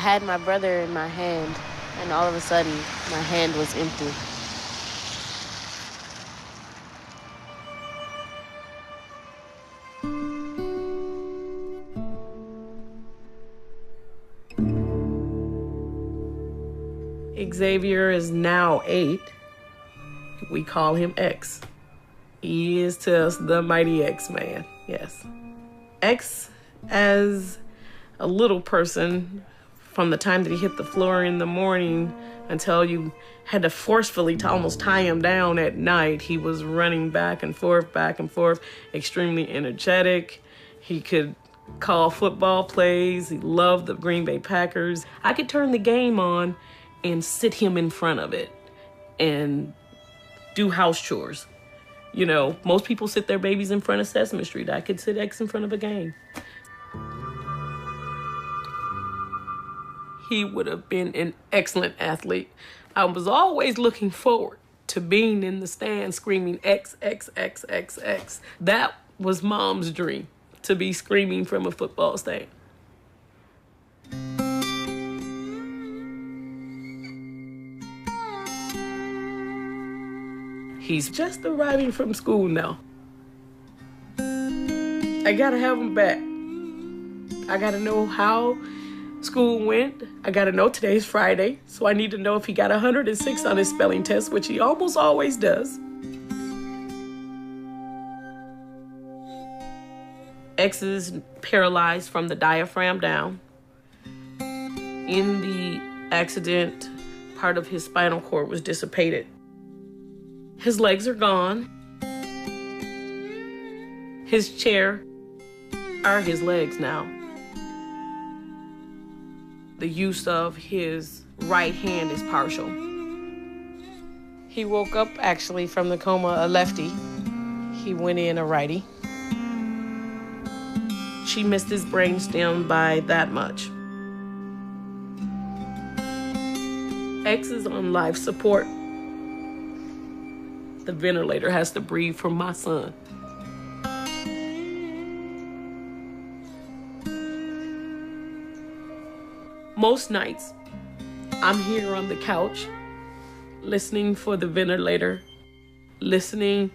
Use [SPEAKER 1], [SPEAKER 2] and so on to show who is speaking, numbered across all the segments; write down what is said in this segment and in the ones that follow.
[SPEAKER 1] had my brother in my hand, and all of a sudden, my hand was empty.
[SPEAKER 2] Xavier is now 8. We call him X. He is to us the mighty X-Man, yes. X, as a little person, from the time that he hit the floor in the morning until you had to forcefully to almost tie him down at night, he was running back and forth, extremely energetic. He could call football plays. He loved the Green Bay Packers. I could turn the game on and sit him in front of it and do house chores. You know, most people sit their babies in front of Sesame Street. I could sit X in front of a game. He would have been an excellent athlete. I was always looking forward to being in the stand screaming X, X, X, X, X. That was Mom's dream, to be screaming from a football stand. He's just arriving from school now. I gotta have him back. I gotta know how school went. I gotta know today's Friday, so I need to know if he got 106 on his spelling test, which he almost always does. X is paralyzed from the diaphragm down. In the accident, part of his spinal cord was dissipated. His legs are gone. His chair are his legs now. The use of his right hand is partial. He woke up actually from the coma a lefty. He went in a righty. She missed his brainstem by that much. X is on life support. The ventilator has to breathe for my son. Most nights, I'm here on the couch, listening for the ventilator, listening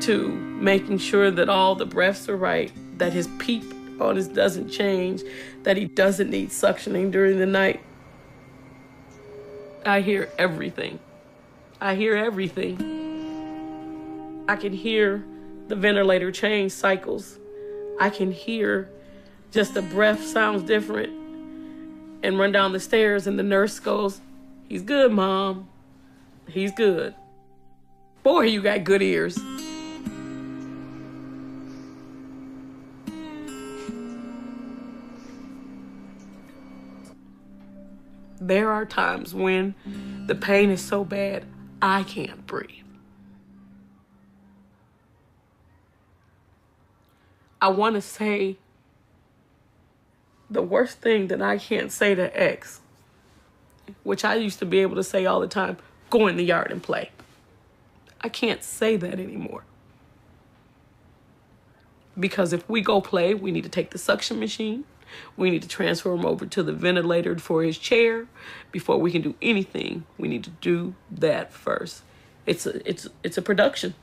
[SPEAKER 2] to making sure that all the breaths are right, that his PEEP on his doesn't change, that he doesn't need suctioning during the night. I hear everything. I hear everything. I can hear the ventilator change cycles. I can hear just the breath sounds different and run down the stairs and the nurse goes, "He's good, Mom. He's good." Boy, you got good ears. There are times when the pain is so bad, I can't breathe. I want to say the worst thing that I can't say to X, which I used to be able to say all the time, go in the yard and play. I can't say that anymore. Because if we go play, we need to take the suction machine. We need to transfer him over to the ventilator for his chair. Before we can do anything, we need to do that first. It's a production.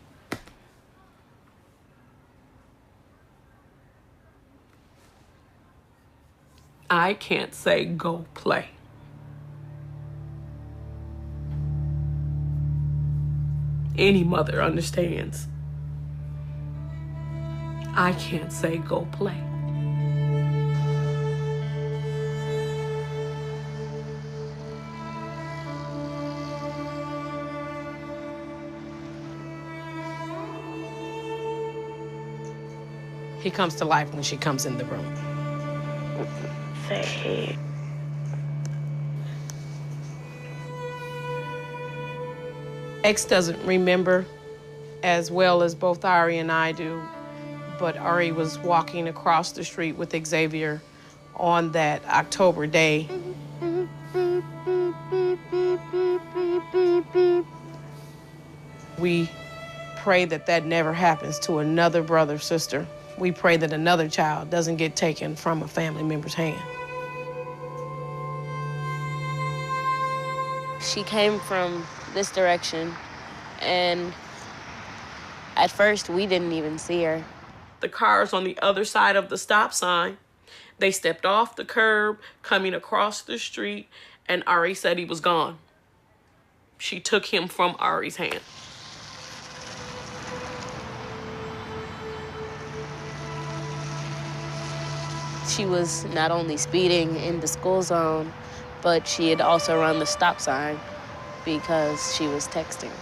[SPEAKER 2] I can't say go play. Any mother understands. I can't say go play. He comes to life when she comes in the room. Say. X doesn't remember as well as both Ari and I do, but Ari was walking across the street with Xavier on that October day. We pray that that never happens to another brother or sister. We pray that another child doesn't get taken from a family member's hand.
[SPEAKER 1] She came from this direction, and at first we didn't even see her.
[SPEAKER 2] The cars on the other side of the stop sign, they stepped off the curb, coming across the street, and Ari said he was gone. She took him from Ari's hand.
[SPEAKER 1] She was not only speeding in the school zone, but she had also run the stop sign because she was texting.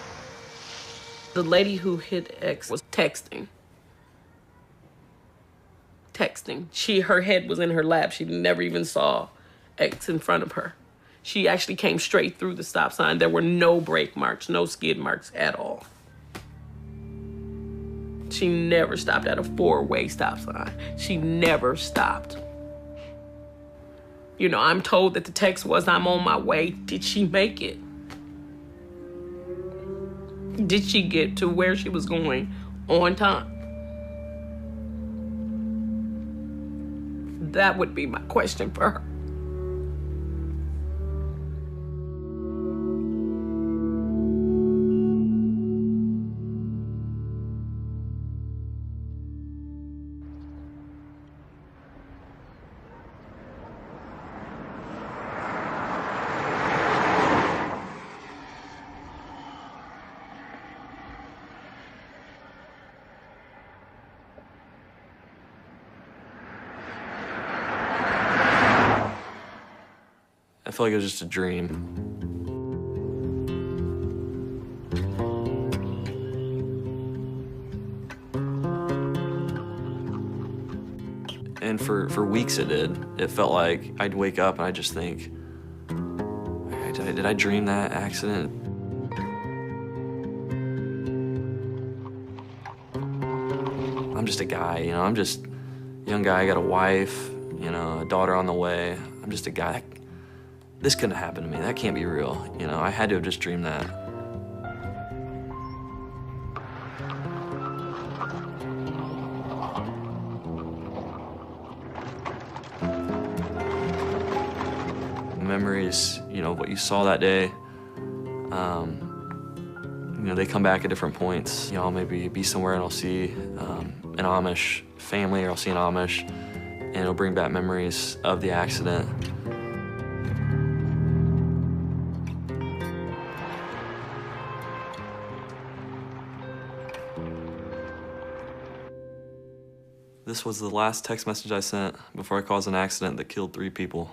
[SPEAKER 2] The lady who hit X was texting. Her head was in her lap. She never even saw X in front of her. She actually came straight through the stop sign. There were no brake marks, no skid marks at all. She never stopped at a 4-way stop sign. She never stopped. You know, I'm told that the text was, "I'm on my way." Did she make it? Did she get to where she was going on time? That would be my question for her.
[SPEAKER 3] I feel like it was just a dream. And for weeks it did. It felt like I'd wake up and I'd just think, did I dream that accident? I'm just a guy, you know, I'm just a young guy, I got a wife, you know, a daughter on the way. I'm just a guy. This couldn't happen to me. That can't be real. You know, I had to have just dreamed that. Memories, you know, what you saw that day, you know, they come back at different points. You know, I'll maybe be somewhere and I'll see an Amish family, or I'll see an Amish, and it'll bring back memories of the accident. This was the last text message I sent before I caused an accident that killed 3 people.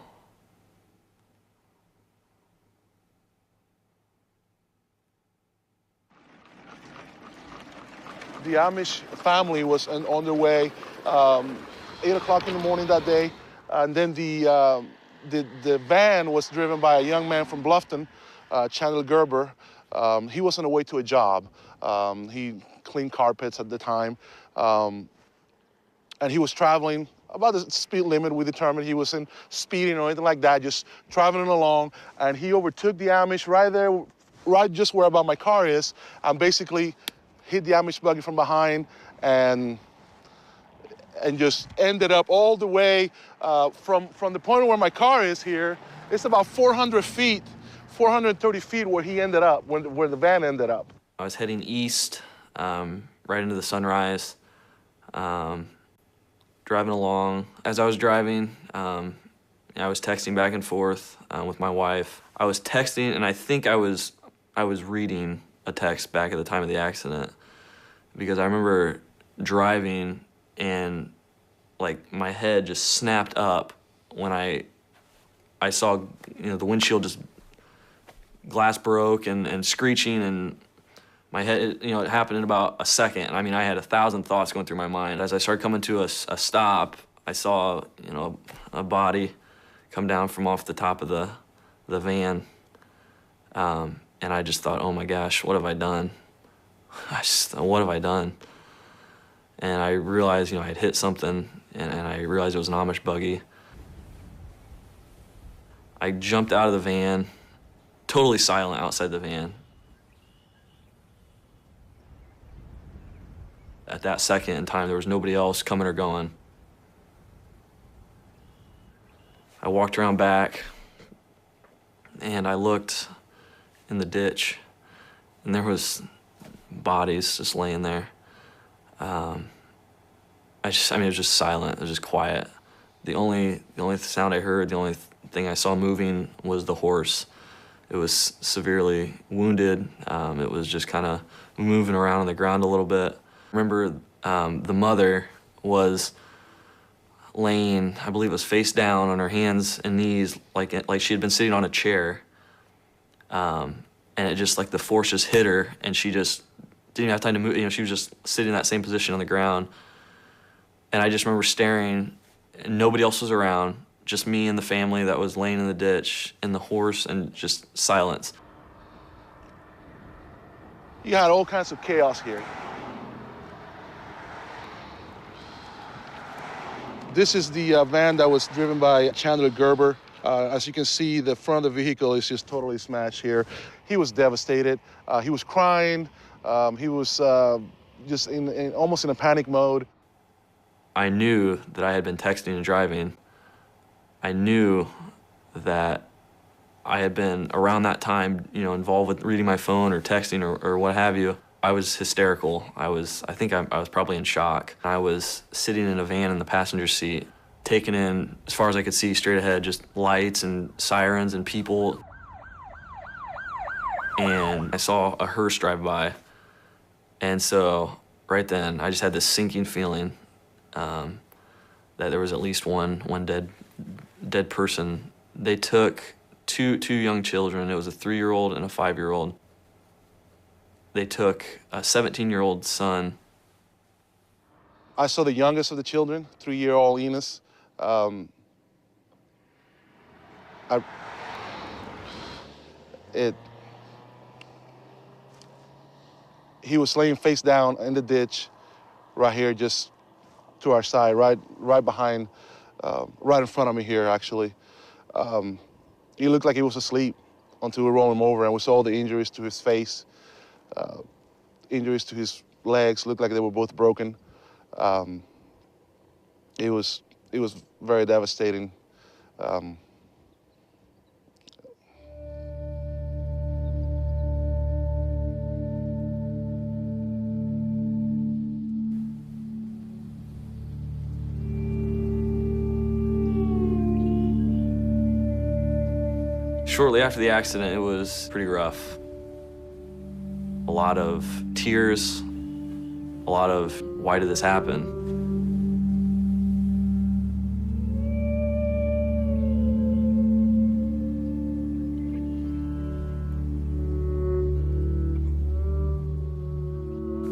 [SPEAKER 4] The Amish family was on their way 8 o'clock in the morning that day, and then the van was driven by a young man from Bluffton, Chandler Gerber. He was on the way to a job. He cleaned carpets at the time. And he was traveling about the speed limit we determined. He wasn't speeding or anything like that, just traveling along. And he overtook the Amish right there, right just where about my car is, and basically hit the Amish buggy from behind and just ended up all the way from the point where my car is here. It's about 400 feet, 430 feet where he ended up, where the van ended up.
[SPEAKER 3] I was heading east, right into the sunrise. Driving along. As I was driving, I was texting back and forth with my wife. I was texting, and I think I was reading a text back at the time of the accident, because I remember driving and like my head just snapped up when I saw, you know, the windshield just glass broke and screeching, and my head, you know, it happened in about a second. I mean, I had 1,000 thoughts going through my mind. As I started coming to a stop, I saw, you know, a body come down from off the top of the van. And I just thought, oh my gosh, what have I done? What have I done? And I realized, you know, I had hit something, and I realized it was an Amish buggy. I jumped out of the van, totally silent outside the van. At that second in time, there was nobody else coming or going. I walked around back, and I looked in the ditch, and there was bodies just laying there. I mean, it was just silent. It was just quiet. The only sound I heard, the only thing I saw moving was the horse. It was severely wounded. It was just kind of moving around on the ground a little bit. I remember the mother was laying, I believe it was face down on her hands and knees, like she had been sitting on a chair. And it just, like, the force just hit her, and she just didn't have time to move. You know, she was just sitting in that same position on the ground. And I just remember staring, and nobody else was around, just me and the family that was laying in the ditch, and the horse, and just silence.
[SPEAKER 4] You had all kinds of chaos here. This is the van that was driven by Chandler Gerber. As you can see, the front of the vehicle is just totally smashed here. He was devastated. He was crying. He was just almost in a panic mode.
[SPEAKER 3] I knew that I had been texting and driving. I knew that I had been around that time, you know, involved with reading my phone or texting or what have you. I was hysterical. I think I was probably in shock. I was sitting in a van in the passenger seat, taking in, as far as I could see straight ahead, just lights and sirens and people. And I saw a hearse drive by. And so right then, I just had this sinking feeling that there was at least one dead person. They took two young children. It was a 3-year-old and a 5-year-old. They took a 17-year-old son.
[SPEAKER 4] I saw the youngest of the children, 3-year-old Enos. He was laying face down in the ditch, right here, just to our side, right behind, right in front of me here, actually. He looked like he was asleep until we rolled him over, and we saw the injuries to his face, injuries to his legs, looked like they were both broken. It was very devastating.
[SPEAKER 3] Shortly after the accident, it was pretty rough. A lot of tears, a lot of, why did this happen?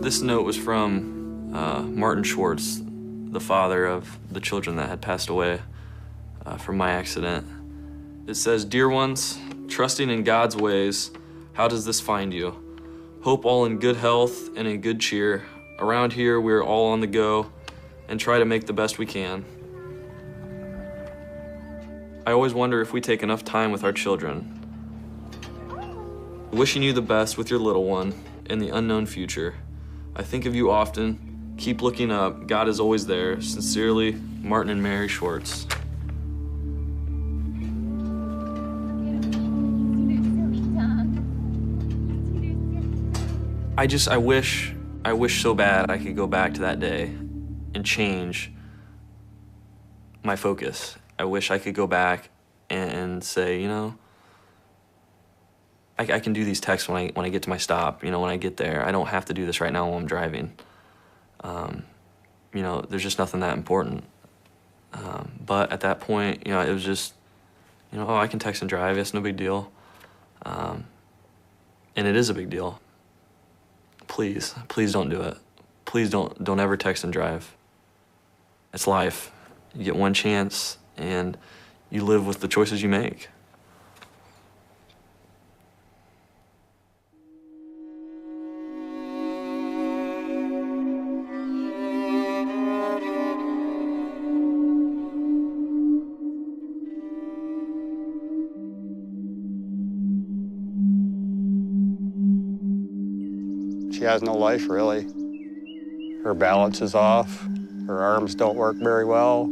[SPEAKER 3] This note was from Martin Schwartz, the father of the children that had passed away from my accident. It says, "Dear ones, trusting in God's ways, how does this find you? Hope all in good health and in good cheer. Around here, we're all on the go and try to make the best we can. I always wonder if we take enough time with our children. Wishing you the best with your little one in the unknown future. I think of you often. Keep looking up. God is always there. Sincerely, Martin and Mary Schwartz." I wish so bad I could go back to that day and change my focus. I wish I could go back and say, you know, I can do these texts when I get to my stop, you know, when I get there. I don't have to do this right now while I'm driving. You know, there's just nothing that important. But at that point, you know, it was just, you know, oh, I can text and drive, it's no big deal. And it is a big deal. Please don't do it. Please don't ever text and drive. It's life. You get one chance and you live with the choices you make.
[SPEAKER 5] She has no life, really. Her balance is off. Her arms don't work very well.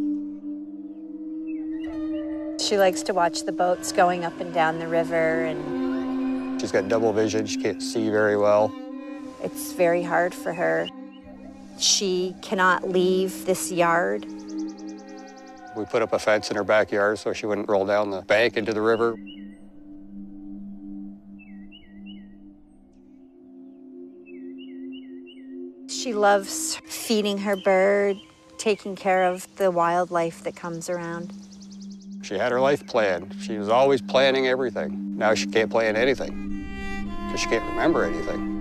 [SPEAKER 6] She likes to watch the boats going up and down the river, and
[SPEAKER 5] She's got double vision. She can't see very well.
[SPEAKER 6] It's very hard for her. She cannot leave this yard.
[SPEAKER 5] We put up a fence in her backyard so she wouldn't roll down the bank into the river.
[SPEAKER 6] She loves feeding her bird, taking care of the wildlife that comes around.
[SPEAKER 5] She had her life planned. She was always planning everything. Now she can't plan anything because she can't remember anything.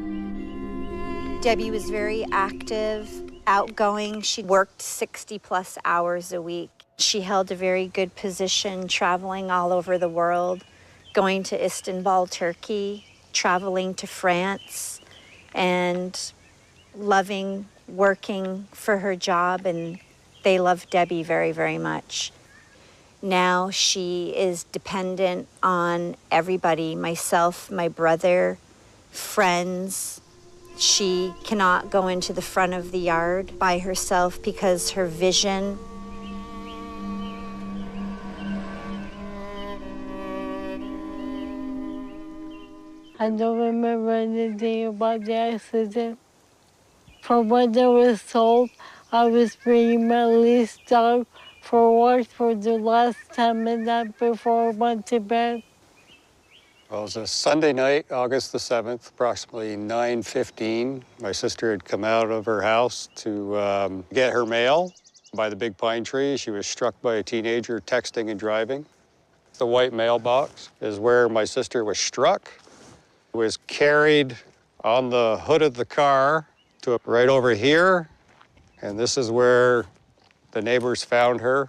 [SPEAKER 6] Debbie was very active, outgoing. She worked 60+ hours a week. She held a very good position, traveling all over the world, going to Istanbul, Turkey, traveling to France, and loving working for her job, and they love Debbie very, very much. Now she is dependent on everybody, myself, my brother, friends. She cannot go into the front of the yard by herself because her vision.
[SPEAKER 7] I don't remember anything about the accident. From what I was told, I was bringing my leased dog for work for the last time and night before I went to bed.
[SPEAKER 5] Well, it was a Sunday night, August the 7th, approximately 9:15. My sister had come out of her house to get her mail by the big pine tree. She was struck by a teenager texting and driving. The white mailbox is where my sister was struck. Was carried on the hood of the car to right over here, and this is where the neighbors found her.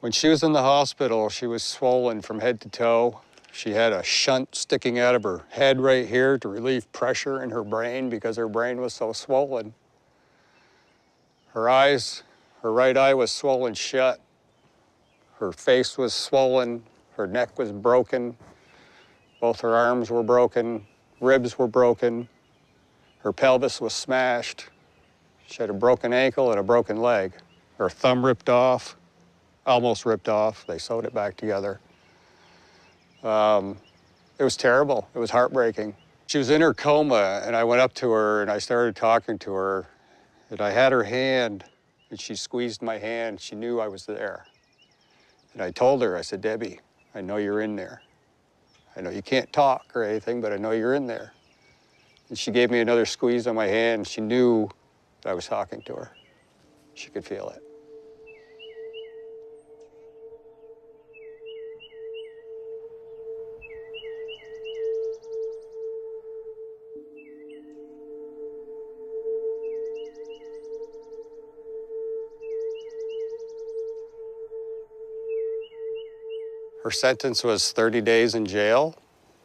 [SPEAKER 5] When she was in the hospital, she was swollen from head to toe. She had a shunt sticking out of her head right here to relieve pressure in her brain because her brain was so swollen. Her eyes, her right eye was swollen shut. Her face was swollen. Her neck was broken. Both her arms were broken. Ribs were broken. Her pelvis was smashed. She had a broken ankle and a broken leg. Her thumb ripped off, almost ripped off. They sewed it back together. It was terrible. It was heartbreaking. She was in her coma, and I went up to her and I started talking to her. And I had her hand, and she squeezed my hand. She knew I was there. And I told her, I said, Debbie, I know you're in there. I know you can't talk or anything, but I know you're in there. And she gave me another squeeze on my hand. She knew that I was talking to her. She could feel it. Her sentence was 30 days in jail.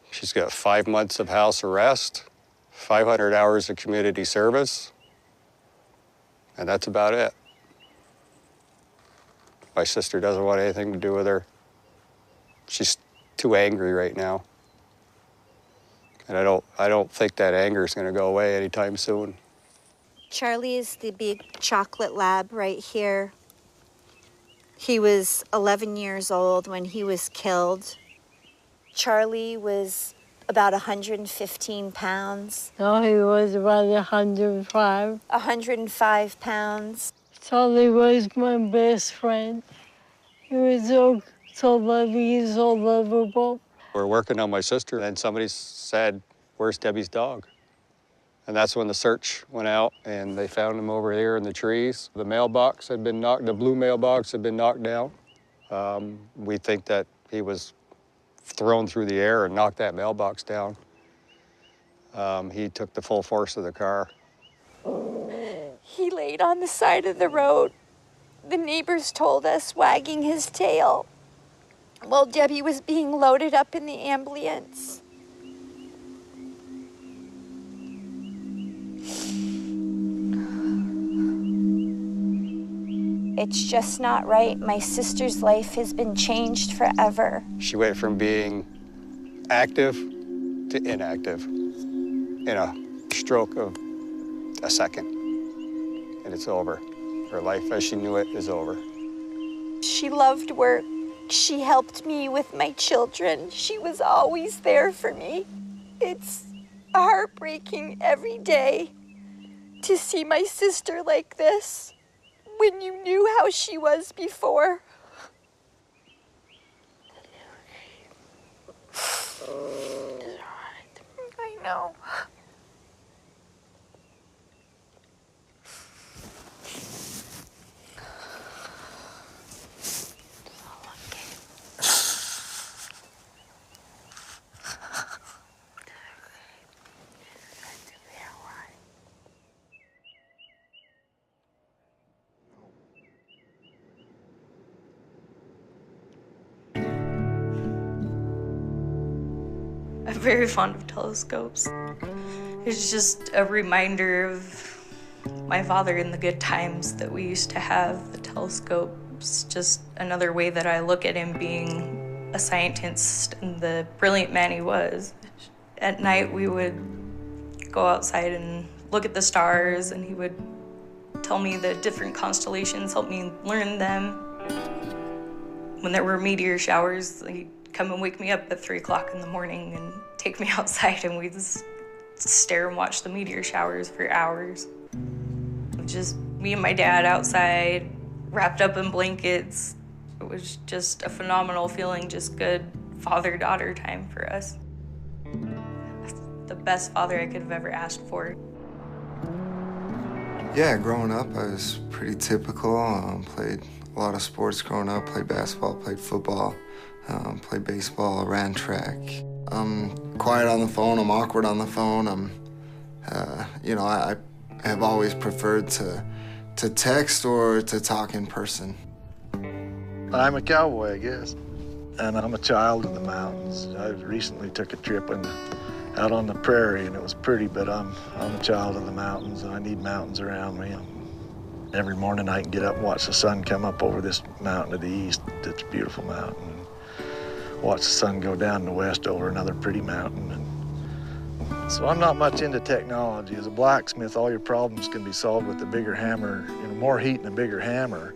[SPEAKER 5] She's got 5 months of house arrest, 500 hours of community service, and that's about it. My sister doesn't want anything to do with her. She's too angry right now. And I don't think that anger is going to go away anytime soon.
[SPEAKER 6] Charlie is the big chocolate lab right here. He was 11 years old when he was killed. Charlie was about 115 pounds.
[SPEAKER 7] No, he was about 105.
[SPEAKER 6] 105 pounds.
[SPEAKER 7] Charlie was my best friend. He was so loving, so lovable.
[SPEAKER 5] We're working on my sister, and somebody said, where's Debbie's dog? And that's when the search went out, and they found him over there in the trees. The mailbox had been knocked, the blue mailbox had been knocked down. We think that he was thrown through the air and knocked that mailbox down. He took the full force of the car.
[SPEAKER 6] He laid on the side of the road. The neighbors told us, wagging his tail, while Debbie was being loaded up in the ambulance. It's just not right. My sister's life has been changed forever.
[SPEAKER 5] She went from being active to inactive in a stroke of a second, and it's over. Her life as she knew it is over.
[SPEAKER 6] She loved work. She helped me with my children. She was always there for me. It's heartbreaking every day to see my sister like this when you knew how she was before. I know.
[SPEAKER 8] I'm very fond of telescopes. It's just a reminder of my father and the good times that we used to have. The telescope's just another way that I look at him being a scientist and the brilliant man he was. At night we would go outside and look at the stars, and he would tell me the different constellations, help me learn them. When there were meteor showers, he'd come and wake me up at 3 o'clock in the morning and take me outside, and we'd just stare and watch the meteor showers for hours. Just me and my dad outside, wrapped up in blankets. It was just a phenomenal feeling, just good father-daughter time for us. The best father I could have ever asked for.
[SPEAKER 9] Yeah, growing up, I was pretty typical. Played a lot of sports growing up, played basketball, played football, played baseball, ran track. I'm quiet on the phone, I'm awkward on the phone. I have always preferred to text or to talk in person.
[SPEAKER 10] I'm a cowboy, I guess, and I'm a child of the mountains. I recently took a trip out on the prairie, and it was pretty, but I'm a child of the mountains, and I need mountains around me. Every morning I can get up and watch the sun come up over this mountain to the east. It's a beautiful mountain. And watch the sun go down in the west over another pretty mountain. And so I'm not much into technology. As a blacksmith, all your problems can be solved with a bigger hammer, more heat and a bigger hammer.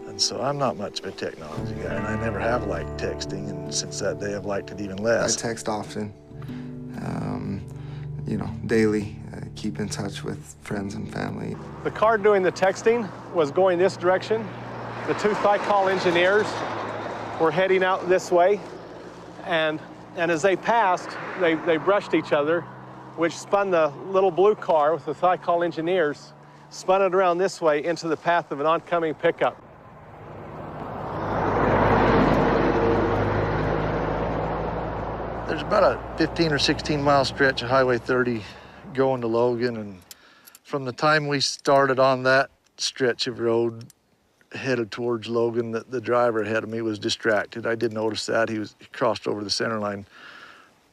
[SPEAKER 10] And so I'm not much of a technology guy, and I never have liked texting, and since that day I've liked it even less.
[SPEAKER 9] I text often, daily, keep in touch with friends and family.
[SPEAKER 11] The car doing the texting was going this direction. The two Thicol engineers were heading out this way, and as they passed, they brushed each other, which spun the little blue car with the Thicol engineers, spun it around this way into the path of an oncoming pickup.
[SPEAKER 10] There's about a 15 or 16 mile stretch of Highway 30 going to Logan, and from the time we started on that stretch of road headed towards Logan, the driver ahead of me was distracted. I did notice that. He crossed over the center line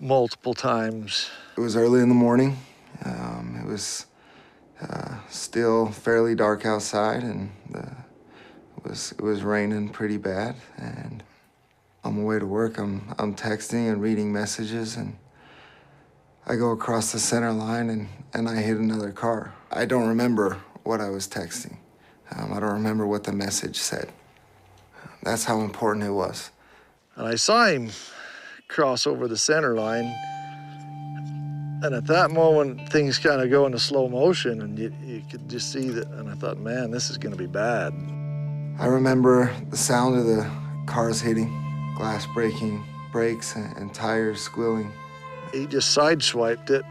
[SPEAKER 10] multiple times.
[SPEAKER 9] It was early in the morning. It was still fairly dark outside, and it was raining pretty bad. And on my way to work, I'm texting and reading messages, and I go across the center line and I hit another car. I don't remember what I was texting. I don't remember what the message said. That's how important it was.
[SPEAKER 10] And I saw him cross over the center line, and at that moment, things kind of go into slow motion, and you could just see that, and I thought, man, this is gonna be bad.
[SPEAKER 9] I remember the sound of the cars hitting, glass breaking, brakes and tires squealing.
[SPEAKER 10] He just sideswiped it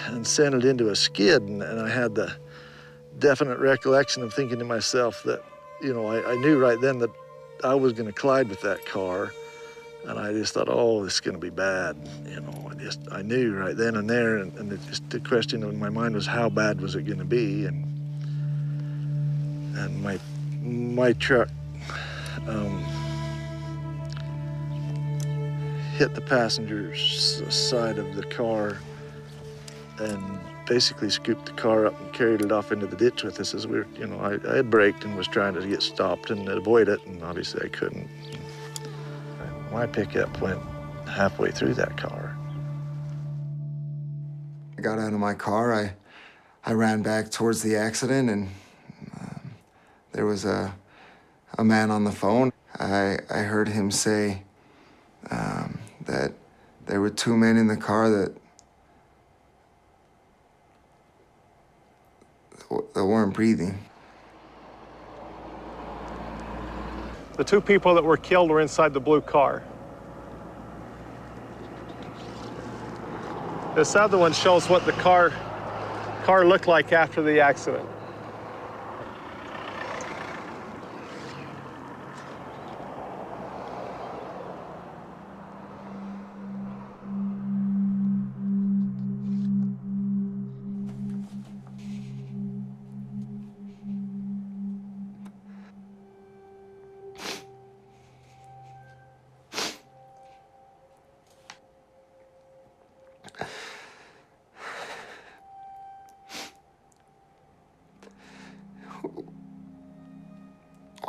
[SPEAKER 10] and sent it into a skid, and I had the definite recollection of thinking to myself that, I knew right then that I was going to collide with that car, and I just thought, oh, this is going to be bad. I knew right then and there, and the question in my mind was, how bad was it going to be? And my truck hit the passenger's side of the car and basically scooped the car up and carried it off into the ditch with us as we were, I had braked and was trying to get stopped and avoid it, and obviously I couldn't. My pickup went halfway through that car.
[SPEAKER 9] I got out of my car, I ran back towards the accident, and there was a man on the phone. I heard him say that there were two men in the car that weren't breathing.
[SPEAKER 11] The two people that were killed were inside the blue car. This other one shows what the car looked like after the accident.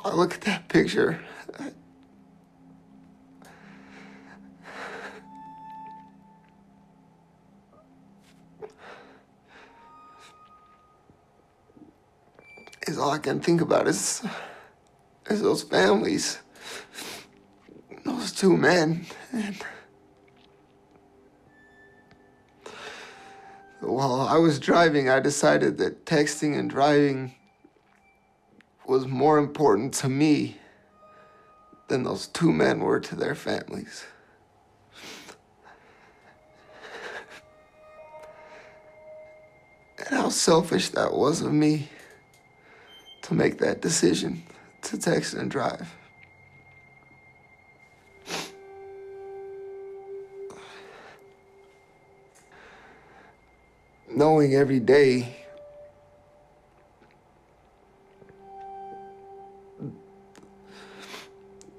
[SPEAKER 9] I look at that picture. All I can think about is those families, those two men. And while I was driving, I decided that texting and driving was more important to me than those two men were to their families. And how selfish that was of me to make that decision to text and drive. Knowing every day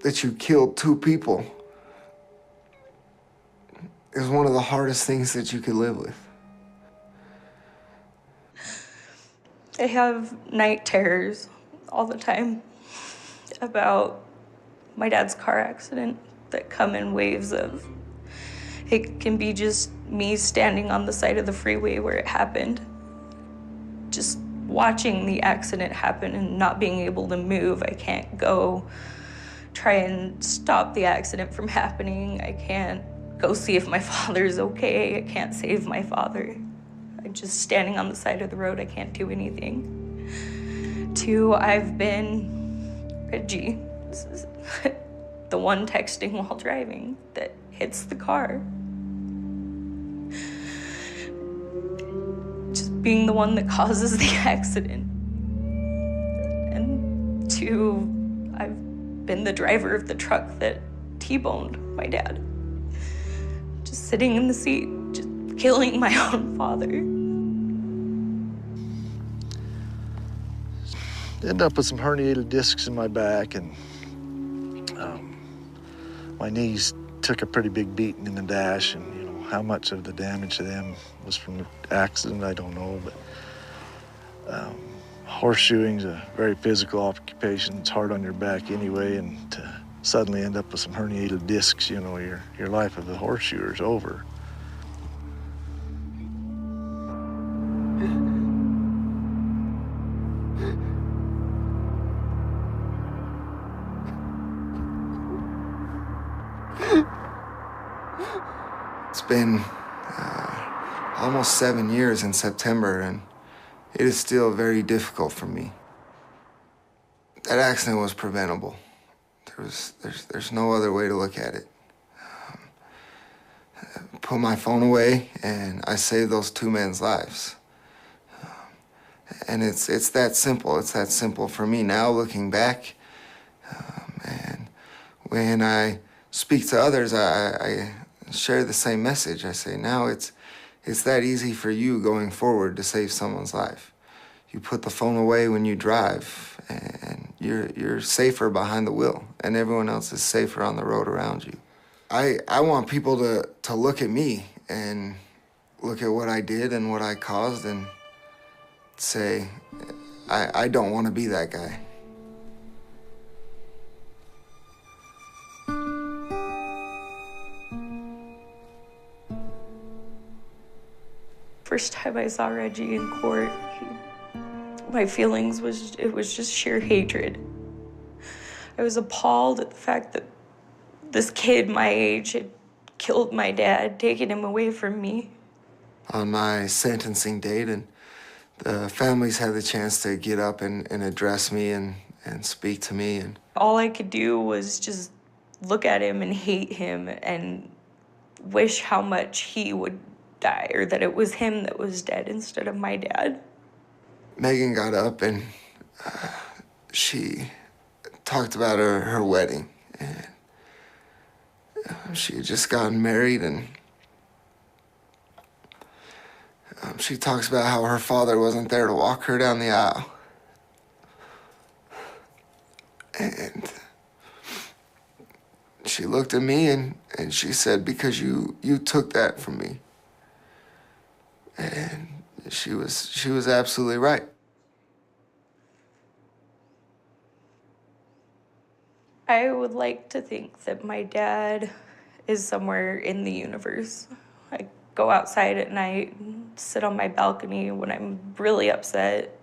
[SPEAKER 9] that you killed two people is one of the hardest things that you could live with.
[SPEAKER 8] I have night terrors all the time about my dad's car accident that come in waves of, it can be just me standing on the side of the freeway where it happened, just watching the accident happen and not being able to move. I can't go try and stop the accident from happening. I can't go see if my father's okay. I can't save my father. I'm just standing on the side of the road. I can't do anything. Two, I've been Reggie, the one texting while driving that hits the car. Just being the one that causes the accident. And two, I've been the driver of the truck that T-boned my dad. Just sitting in the seat, just killing my own father.
[SPEAKER 10] Ended up with some herniated discs in my back, and my knees took a pretty big beating in the dash, and you know how much of the damage to them was from the accident, I don't know, but horseshoeing's a very physical occupation. It's hard on your back anyway, and to suddenly end up with some herniated discs, you know, your life as a horseshoer is over.
[SPEAKER 9] It's been almost 7 years in September, and it is still very difficult for me. That accident was preventable. There's no other way to look at it. Put my phone away, and I saved those two men's lives. And it's that simple. It's that simple for me now, looking back. And when I speak to others, I share the same message. I say, now it's that easy for you going forward to save someone's life. You put the phone away when you drive, and you're safer behind the wheel, and everyone else is safer on the road around you. I want people to look at me and look at what I did and what I caused and say, I don't want to be that guy.
[SPEAKER 8] First time I saw Reggie in court, my feelings was just sheer hatred. I was appalled at the fact that this kid my age had killed my dad, taken him away from me.
[SPEAKER 9] On my sentencing date, and the families had the chance to get up and address me and speak to me. And
[SPEAKER 8] all I could do was just look at him and hate him and wish how much he would die, or that it was him that was dead instead of my dad.
[SPEAKER 9] Megan got up and she talked about her wedding. And she had just gotten married, and she talks about how her father wasn't there to walk her down the aisle. And she looked at me and she said, because you took that from me. And she was absolutely right.
[SPEAKER 8] I would like to think that my dad is somewhere in the universe. I go outside at night and sit on my balcony when I'm really upset.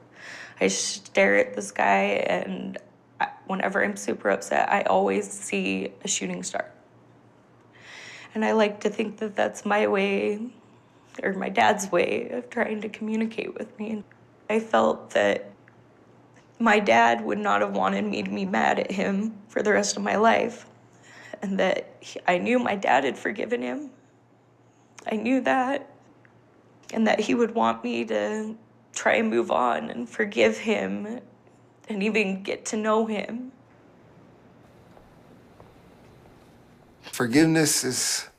[SPEAKER 8] I stare at the sky, and whenever I'm super upset, I always see a shooting star. And I like to think that that's my way, or my dad's way, of trying to communicate with me. I felt that my dad would not have wanted me to be mad at him for the rest of my life, and that I knew my dad had forgiven him. I knew that, and that he would want me to try and move on and forgive him and even get to know him.
[SPEAKER 9] Forgiveness is,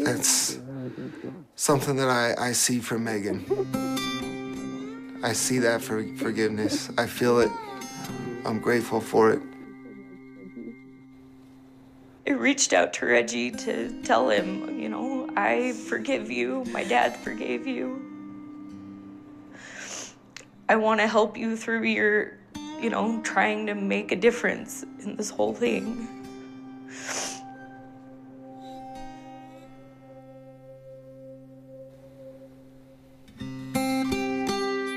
[SPEAKER 9] that's something that I see from Megan. I see that forgiveness. I feel it. I'm grateful for it.
[SPEAKER 8] I reached out to Reggie to tell him, I forgive you. My dad forgave you. I want to help you through your, trying to make a difference in this whole thing.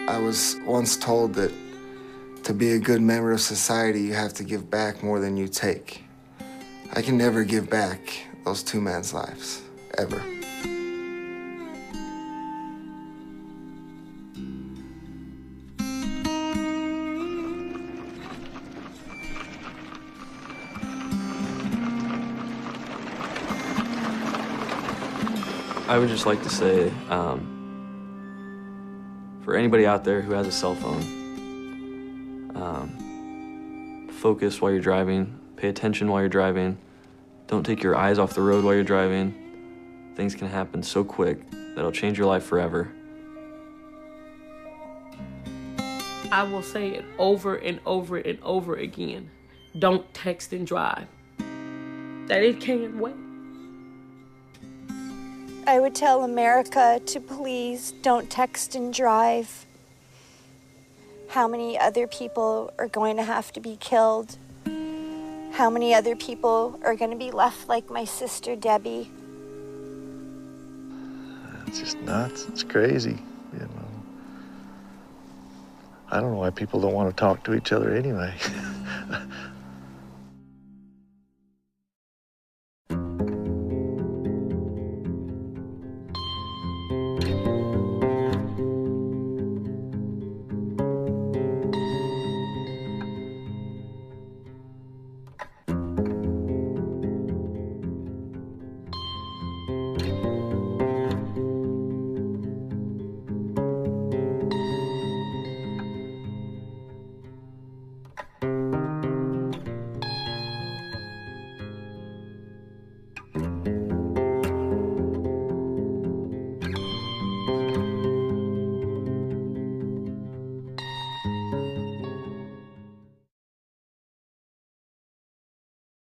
[SPEAKER 9] I was once told that to be a good member of society, you have to give back more than you take. I can never give back those two men's lives, ever.
[SPEAKER 3] I would just like to say, for anybody out there who has a cell phone, focus while you're driving, pay attention while you're driving, don't take your eyes off the road while you're driving. Things can happen so quick that it'll change your life forever.
[SPEAKER 2] I will say it over and over and over again. Don't text and drive. That it can't wait.
[SPEAKER 6] I would tell America to please don't text and drive. How many other people are going to have to be killed? How many other people are going to be left like my sister Debbie?
[SPEAKER 10] It's just nuts. It's crazy, I don't know why people don't want to talk to each other anyway.